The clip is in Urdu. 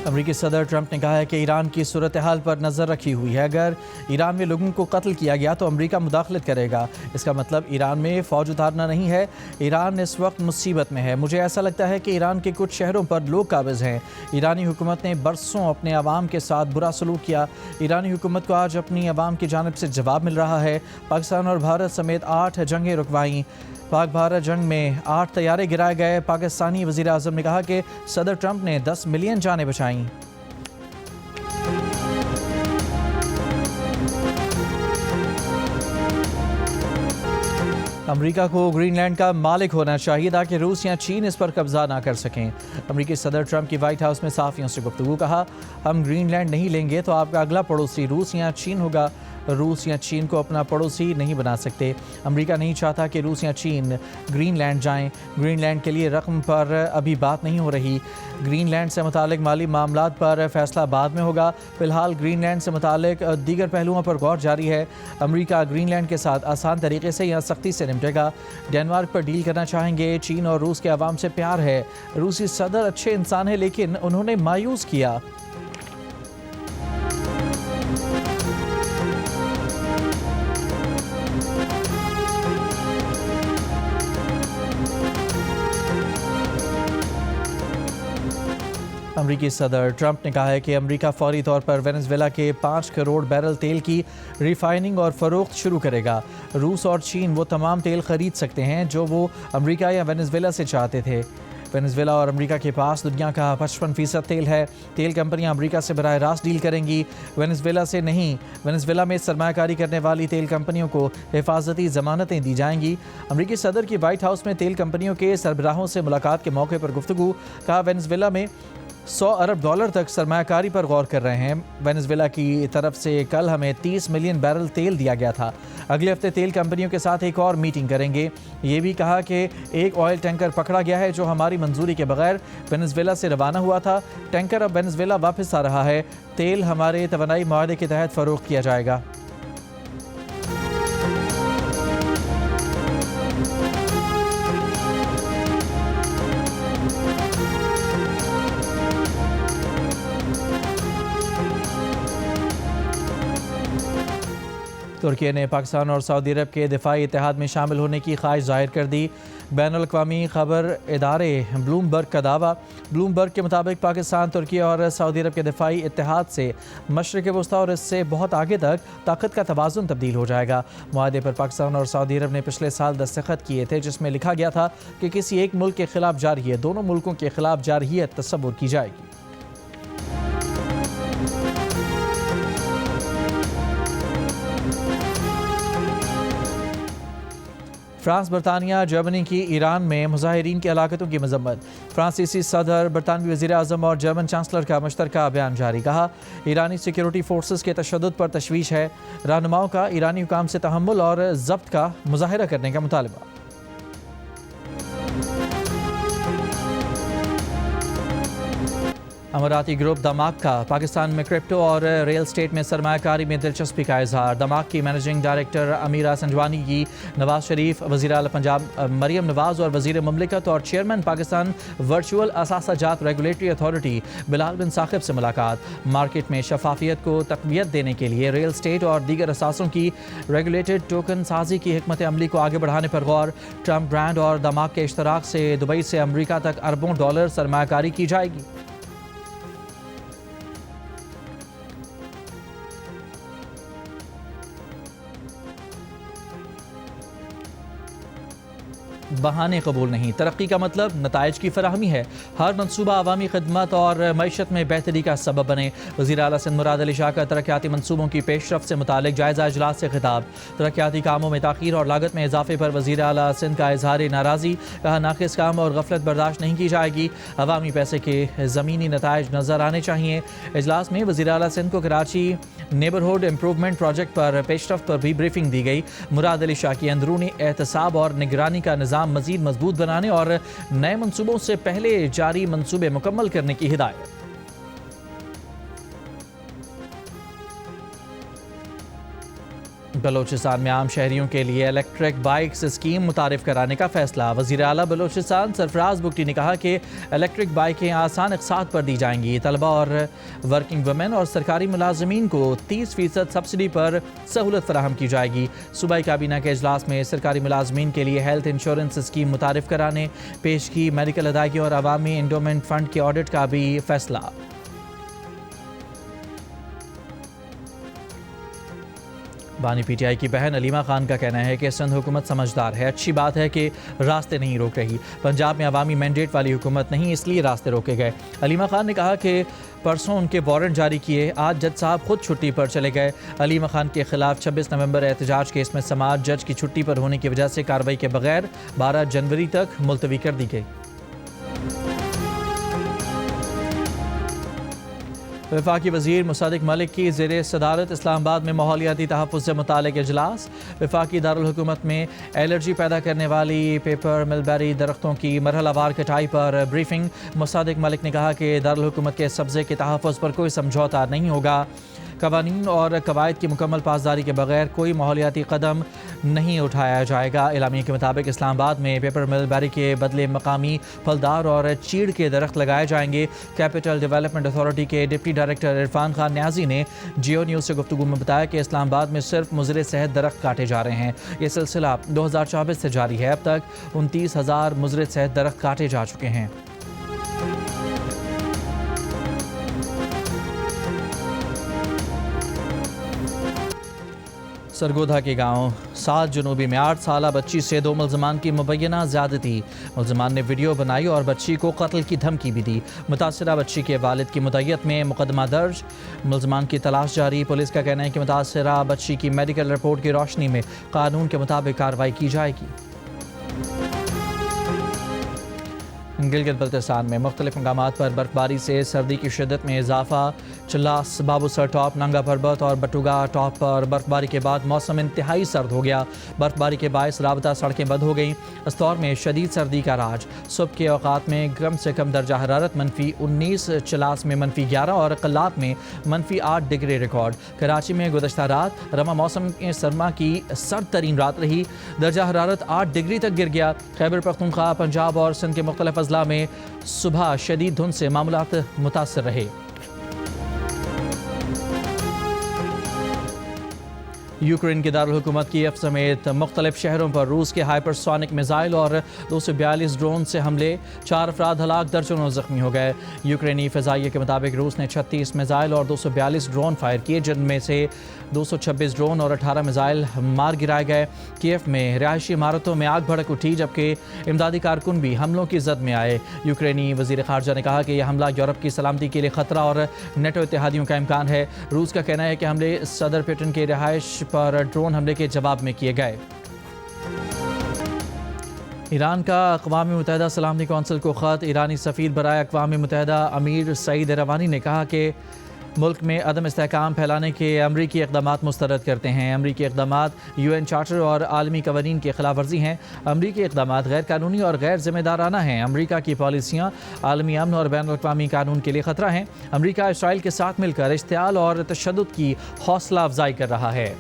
امریکی صدر ٹرمپ نے کہا ہے کہ ایران کی صورتحال پر نظر رکھی ہوئی ہے۔ اگر ایران میں لوگوں کو قتل کیا گیا تو امریکہ مداخلت کرے گا۔ اس کا مطلب ایران میں فوج اتارنا نہیں ہے۔ ایران اس وقت مصیبت میں ہے۔ مجھے ایسا لگتا ہے کہ ایران کے کچھ شہروں پر لوگ قابض ہیں۔ ایرانی حکومت نے برسوں اپنے عوام کے ساتھ برا سلوک کیا۔ ایرانی حکومت کو آج اپنی عوام کی جانب سے جواب مل رہا ہے۔ پاکستان اور بھارت سمیت 8 جنگیں رکوائیں۔ پاک بھارت جنگ میں 8 طیارے گرائے گئے۔ پاکستانی وزیر اعظم نے کہا کہ صدر ٹرمپ نے 10 ملین جانیں بچائیں۔ امریکہ کو گرین لینڈ کا مالک ہونا چاہیے تاکہ روس یا چین اس پر قبضہ نہ کر سکیں۔ امریکی صدر ٹرمپ کی وائٹ ہاؤس میں صحافیوں سے گفتگو۔ کہا، ہم گرین لینڈ نہیں لیں گے تو آپ کا اگلا پڑوسی روس یا چین ہوگا۔ روس یا چین کو اپنا پڑوسی نہیں بنا سکتے۔ امریکہ نہیں چاہتا کہ روس یا چین گرین لینڈ جائیں۔ گرین لینڈ کے لیے رقم پر ابھی بات نہیں ہو رہی۔ گرین لینڈ سے متعلق مالی معاملات پر فیصلہ بعد میں ہوگا۔ فی الحال گرین لینڈ سے متعلق دیگر پہلوؤں پر غور جاری ہے۔ امریکہ گرین لینڈ کے ساتھ آسان طریقے سے یا سختی سے نمٹے گا۔ ڈنمارک پر ڈیل کرنا چاہیں گے۔ چین اور روس کے عوام سے پیار ہے۔ روسی صدر اچھے انسان ہیں لیکن انہوں نے مایوس کیا۔ امریکی صدر ٹرمپ نے کہا ہے کہ امریکہ فوری طور پر وینزویلا کے 5 کروڑ بیرل تیل کی ریفائننگ اور فروخت شروع کرے گا۔ روس اور چین وہ تمام تیل خرید سکتے ہیں جو وہ امریکہ یا وینزویلا سے چاہتے تھے۔ وینزویلا اور امریکہ کے پاس دنیا کا 55% تیل ہے۔ تیل کمپنیاں امریکہ سے براہ راست ڈیل کریں گی، وینزویلا سے نہیں۔ وینزویلا میں سرمایہ کاری کرنے والی تیل کمپنیوں کو حفاظتی ضمانتیں دی جائیں گی۔ امریکی صدر کی وائٹ ہاؤس میں تیل کمپنیوں کے سربراہوں سے ملاقات کے موقع پر گفتگو۔ کہا، وینزویلا میں $100 ارب تک سرمایہ کاری پر غور کر رہے ہیں۔ وینزویلا کی طرف سے کل ہمیں 30 ملین بیرل تیل دیا گیا تھا۔ اگلے ہفتے تیل کمپنیوں کے ساتھ ایک اور میٹنگ کریں گے۔ یہ بھی کہا کہ ایک آئل ٹینکر پکڑا گیا ہے جو ہماری منظوری کے بغیر وینزویلا سے روانہ ہوا تھا۔ ٹینکر اب وینزویلا واپس آ رہا ہے۔ تیل ہمارے توانائی معاہدے کے تحت فروخت کیا جائے گا۔ ترکی نے پاکستان اور سعودی عرب کے دفاعی اتحاد میں شامل ہونے کی خواہش ظاہر کر دی۔ بین الاقوامی خبر ادارے بلومبرگ کا دعویٰ۔ بلومبرگ کے مطابق پاکستان، ترکی اور سعودی عرب کے دفاعی اتحاد سے مشرق وسطیٰ اور اس سے بہت آگے تک طاقت کا توازن تبدیل ہو جائے گا۔ معاہدے پر پاکستان اور سعودی عرب نے پچھلے سال دستخط کیے تھے جس میں لکھا گیا تھا کہ کسی ایک ملک کے خلاف جارحیت دونوں ملکوں کے خلاف جارحیت تصور کی جائے گی۔ فرانس، برطانیہ، جرمنی کی ایران میں مظاہرین کی ہلاکتوں کی مذمت۔ فرانسیسی صدر، برطانوی وزیر اعظم اور جرمن چانسلر کا مشترکہ بیان جاری۔ کہا، ایرانی سیکیورٹی فورسز کے تشدد پر تشویش ہے۔ رہنماؤں کا ایرانی حکام سے تحمل اور ضبط کا مظاہرہ کرنے کا مطالبہ۔ اماراتی گروپ دماغ کا پاکستان میں کرپٹو اور ریل اسٹیٹ میں سرمایہ کاری میں دلچسپی کا اظہار۔ دماغ کی مینیجنگ ڈائریکٹر امیرہ سنجوانی کی نواز شریف، وزیر اعلیٰ پنجاب مریم نواز اور وزیر مملکت اور چیئرمین پاکستان ورچوئل اثاثہ جات ریگولیٹری اتھارٹی بلال بن ثاقب سے ملاقات۔ مارکیٹ میں شفافیت کو تقویت دینے کے لیے ریل اسٹیٹ اور دیگر اثاثوں کی ریگولیٹڈ ٹوکن سازی کی حکمت عملی کو آگے بڑھانے پر غور۔ ٹرمپ برانڈ اور دماغ کے اشتراک سے دبئی سے امریکہ تک اربوں ڈالر سرمایہ کاری کی جائے گی۔ بہانے قبول نہیں۔ ترقی کا مطلب نتائج کی فراہمی ہے۔ ہر منصوبہ عوامی خدمت اور معیشت میں بہتری کا سبب بنے۔ وزیر اعلیٰ سندھ مراد علی شاہ کا ترقیاتی منصوبوں کی پیش رفت سے متعلق جائزہ اجلاس سے خطاب۔ ترقیاتی کاموں میں تاخیر اور لاگت میں اضافے پر وزیر اعلیٰ سندھ کا اظہار ناراضی۔ کہا، ناقص کام اور غفلت برداشت نہیں کی جائے گی۔ عوامی پیسے کے زمینی نتائج نظر آنے چاہیے۔ اجلاس میں وزیر اعلیٰ سندھ کو کراچی نیبرہڈ امپروومنٹ پروجیکٹ پر پیش رفت پر بھی بریفنگ دی گئی۔ مراد علی شاہ کی اندرونی احتساب اور نگرانی کا نظام مزید مضبوط بنانے اور نئے منصوبوں سے پہلے جاری منصوبے مکمل کرنے کی ہدایت۔ بلوچستان میں عام شہریوں کے لیے الیکٹرک بائکس اسکیم متعارف کرانے کا فیصلہ۔ وزیر اعلیٰ بلوچستان سرفراز بگٹی نے کہا کہ الیکٹرک بائکیں آسان اقساط پر دی جائیں گی۔ طلبہ اور ورکنگ ویمن اور سرکاری ملازمین کو 30% سبسڈی پر سہولت فراہم کی جائے گی۔ صوبائی کابینہ کے اجلاس میں سرکاری ملازمین کے لیے ہیلتھ انشورنس اسکیم متعارف کرانے پیش کی میڈیکل ادائیگی اور عوامی انڈومنٹ فنڈ کے آڈٹ کا بھی فیصلہ۔ بانی پی ٹی آئی کی بہن علیمہ خان کا کہنا ہے کہ سندھ حکومت سمجھدار ہے، اچھی بات ہے کہ راستے نہیں روک رہی۔ پنجاب میں عوامی مینڈیٹ والی حکومت نہیں، اس لیے راستے روکے گئے۔ علیمہ خان نے کہا کہ پرسوں ان کے وارنٹ جاری کیے، آج جج صاحب خود چھٹی پر چلے گئے۔ علیمہ خان کے خلاف 26 نومبر احتجاج کیس میں سماعت جج کی چھٹی پر ہونے کی وجہ سے کارروائی کے بغیر 12 جنوری تک ملتوی کر دی گئی۔ وفاقی وزیر مصدق ملک کی زیر صدارت اسلام آباد میں ماحولیاتی تحفظ سے متعلق اجلاس۔ وفاقی دارالحکومت میں الرجی پیدا کرنے والی پیپر ملبیری درختوں کی مرحلہ وار کٹائی پر بریفنگ۔ مصدق ملک نے کہا کہ دارالحکومت کے سبزے کے تحفظ پر کوئی سمجھوتہ نہیں ہوگا۔ قوانین اور قواعد کی مکمل پاسداری کے بغیر کوئی ماحولیاتی قدم نہیں اٹھایا جائے گا۔ اعلامیہ کے مطابق اسلام آباد میں پیپر مل بیری کے بدلے مقامی پھلدار اور چیڑ کے درخت لگائے جائیں گے۔ کیپٹل ڈیولپمنٹ اتھارٹی کے ڈپٹی ڈائریکٹر عرفان خان نیازی نے جیو نیوز سے گفتگو میں بتایا کہ اسلام آباد میں صرف مضر صحت درخت کاٹے جا رہے ہیں۔ یہ سلسلہ 2024 سے جاری ہے۔ اب تک 29,000 مضر صحت درخت کاٹے جا چکے ہیں۔ سرگودھا کے گاؤں 7 جنوبی میں 8 سالہ بچی سے 2 ملزمان کی مبینہ زیادتی۔ ملزمان نے ویڈیو بنائی اور بچی کو قتل کی دھمکی بھی دی۔ متاثرہ بچی کے والد کی مدعیت میں مقدمہ درج، ملزمان کی تلاش جاری۔ پولیس کا کہنا ہے کہ متاثرہ بچی کی میڈیکل رپورٹ کی روشنی میں قانون کے مطابق کارروائی کی جائے گی۔ گلگت بلتستان میں مختلف مقامات پر برفباری سے سردی کی شدت میں اضافہ۔ چلاس، بابو سر ٹاپ، ننگا پربت اور بٹوگا ٹاپ پر برفباری کے بعد موسم انتہائی سرد ہو گیا۔ برفباری کے باعث رابطہ سڑکیں بند ہو گئیں۔ استور میں شدید سردی کا راج۔ صبح کے اوقات میں کم سے کم درجہ حرارت -19، چلاس میں -11 اور قلات میں -8 ڈگری ریکارڈ۔ کراچی میں گزشتہ رات رواں موسم سرما کی سرد ترین رات رہی۔ درجہ حرارت 8 ڈگری تک گر گیا۔ خیبر پختونخوا، پنجاب اور سندھ کے مختلف اضلاع میں صبح شدید دھند سے معاملات متاثر رہے۔ یوکرین کے دارالحکومت کیف سمیت مختلف شہروں پر روس کے ہائپر سونک میزائل اور 242 ڈرون سے حملے، 4 افراد ہلاک، درجنوں زخمی ہو گئے۔ یوکرینی فضائیہ کے مطابق روس نے 36 میزائل اور 242 ڈرون فائر کیے، جن میں سے 226 ڈرون اور 18 میزائل مار گرائے گئے۔ کیف میں رہائشی عمارتوں میں آگ بھڑک اٹھی، جبکہ امدادی کارکن بھی حملوں کی زد میں آئے۔ یوکرینی وزیر خارجہ نے کہا کہ یہ حملہ یورپ کی سلامتی کے لیے خطرہ اور نیٹو اتحادیوں کا امکان ہے۔ روس کا کہنا ہے کہ حملے صدر پوٹن کے رہائش پر ڈرون حملے کے جواب میں کیے گئے۔ ایران کا اقوام متحدہ سلامتی کونسل کو خط۔ ایرانی سفیر برائے اقوام متحدہ امیر سعید روانی نے کہا کہ ملک میں عدم استحکام پھیلانے کے امریکی اقدامات مسترد کرتے ہیں۔ امریکی اقدامات UN چارٹر اور عالمی قوانین کی خلاف ورزی ہیں۔ امریکی اقدامات غیر قانونی اور غیر ذمہ دارانہ ہیں۔ امریکہ کی پالیسیاں عالمی امن اور بین الاقوامی قانون کے لیے خطرہ ہیں۔ امریکہ اسرائیل کے ساتھ مل کر اشتعال اور تشدد کی حوصلہ افزائی کر رہا ہے۔